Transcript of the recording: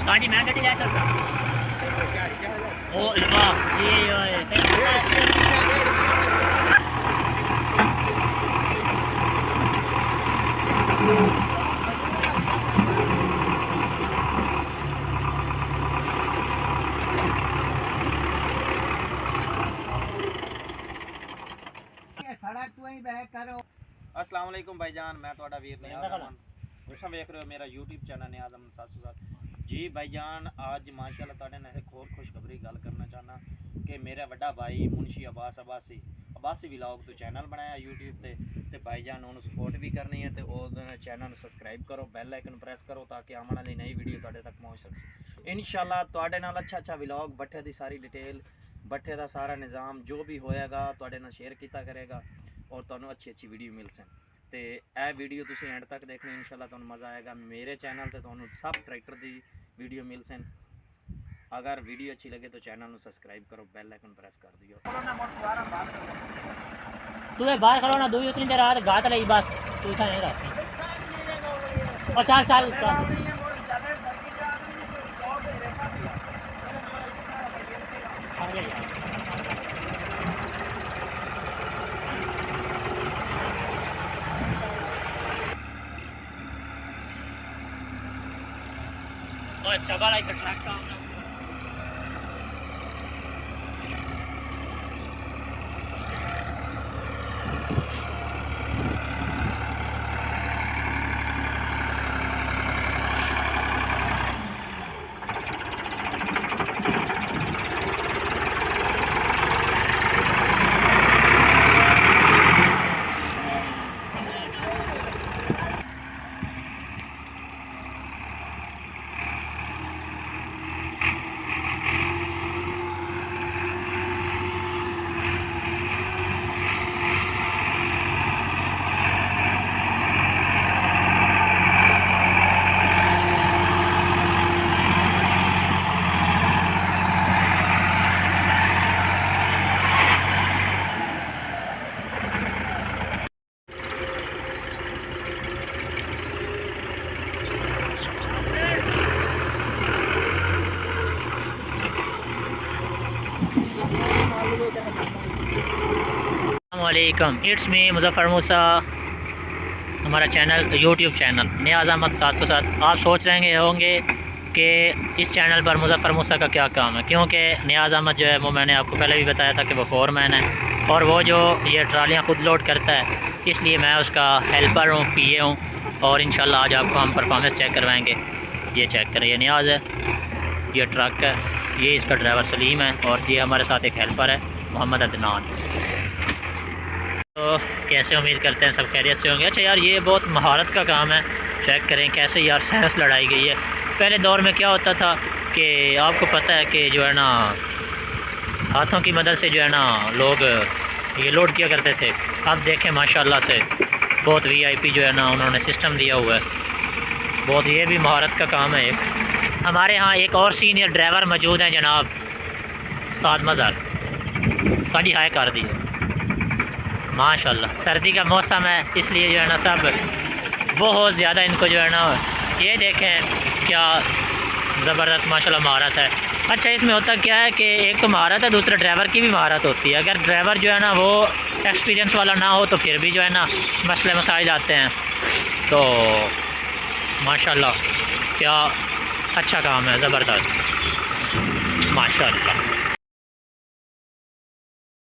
हाँ जी मैं गड्डी ले सकता ओ वाह ये अस्सलाम वालेकुम भाईजान, मैं ਤੁਹਾਡਾ ਵੀਰ ਨਿਆਜ਼ ਅਹਿਮਦ। ਤੁਸੀਂ ਵੇਖ ਰਹੇ ਹੋ ਮੇਰਾ YouTube ਚੈਨਲ ਨਿਆਜ਼ ਅਹਿਮਦ 707 ਜੀ। ਭਾईजान आज माशाल्लाह ਤੁਹਾਡੇ ਨਾਲ ਇੱਕ ਹੋਰ ਖੁਸ਼ਖਬਰੀ ਗੱਲ ਕਰਨਾ ਚਾਹਨਾ ਕਿ ਮੇਰਾ ਵੱਡਾ ਭਾਈ ਮੁਨਸ਼ੀ ਅਬਾਸੀ ਵਲੌਗ ਤੋਂ ਚੈਨਲ ਬਣਾਇਆ YouTube ਤੇ ਭਾईजान ਉਹਨੂੰ ਸਪੋਰਟ ਵੀ ਕਰਨੀ ਹੈ ਤੇ ਉਹਦੇ ਚੈਨਲ ਨੂੰ ਸਬਸਕ੍ਰਾਈਬ ਕਰੋ, ਬੈਲ ਆਈਕਨ ਪ੍ਰੈਸ ਕਰੋ ਤਾਂ ਕਿ ਆਉਣ ਵਾਲੀ ਨਈ ਵੀਡੀਓ ਤੁਹਾਡੇ ਤੱਕ ਪਹੁੰਚ ਸਕੇ। ਇਨਸ਼ਾਅੱਲਾ ਤੁਹਾਡੇ ਨਾਲ ਅੱਛਾ ਵਲੌਗ ਬੱਠੇ ਦੀ ਸਾਰੀ ਡਿਟੇਲ, ਬੱਠੇ ਦਾ ਸਾਰਾ ਨਿਜ਼ਾਮ ਜੋ ਵੀ ਹੋਏਗਾ ਤੁਹਾਡੇ ਨਾਲ ਸ਼ੇਅਰ ਕੀਤਾ ਕਰੇਗਾ और ਤੁਹਾਨੂੰ अच्छी वीडियो मिल सन। तो यह वीडियो तुम एंड तक देखनी, इंशाल्लाह ਤੁਹਾਨੂੰ मज़ा आएगा। मेरे चैनल से ਤੁਹਾਨੂੰ सब ट्रैक्टर की वीडियो मिल सन। अगर वीडियो अच्छी लगे तो चैनल को सब्सक्राइब करो, बेल आइकन प्रेस कर दियो। तू बाहर खड़ो ना, दूई उतनी देर आ गात लई बस तू इतना नहीं रहती। और चल चल चल अच्छा बड़ा एक ट्रक का अस्सलामुअलैकुम, इट्स मी मुज़फ़्फ़र मूसा। हमारा चैनल यूट्यूब चैनल नियाज़ अहमद 707। आप सोच रहे होंगे कि इस चैनल पर मुज़फ़्फ़र मूसा का क्या काम है, क्योंकि नियाज़ अहमद जो है वो मैंने आपको पहले भी बताया था कि वो फोरमैन है और वो जो ये ट्रालियाँ खुद लोड करता है, इसलिए मैं उसका हेल्पर हूँ, पीए हूँ। और इंशाल्लाह आज आपको हम परफॉर्मेंस चेक करवाएँगे। ये चेक करें, ये नियाज़ है, ये ट्रक है, ये इसका ड्राइवर सलीम है और ये हमारे साथ एक हेल्पर है मोहम्मद अदनान। तो कैसे उम्मीद करते हैं सब खैरियत से होंगे। अच्छा यार, ये बहुत महारत का काम है। चेक करें कैसे यार साइंस लड़ाई गई है। पहले दौर में क्या होता था कि आपको पता है कि जो है ना हाथों की मदद से जो है ना लोग ये लोड किया करते थे। अब देखें माशाल्लाह से बहुत वीआईपी जो है ना उन्होंने सिस्टम दिया हुआ है। बहुत, ये भी महारत का काम है। एक हमारे यहाँ एक और सीनियर ड्राइवर मौजूद हैं जनाब उस्ताद मज़हर, साड़ी हाई कर दी है माशाल्लाह। सर्दी का मौसम है इसलिए जो है ना सब बहुत ज़्यादा इनको जो है ना, ये देखें क्या ज़बरदस्त माशाल्लाह महारत है। अच्छा, इसमें होता क्या है कि एक तो महारत है, दूसरा ड्राइवर की भी महारत होती है। अगर ड्राइवर जो है ना वो एक्सपीरियंस वाला ना हो तो फिर भी जो है ना मसले मसाइल आते हैं। तो माशाल्लाह क्या अच्छा काम है, ज़बरदस्त माशाल्लाह।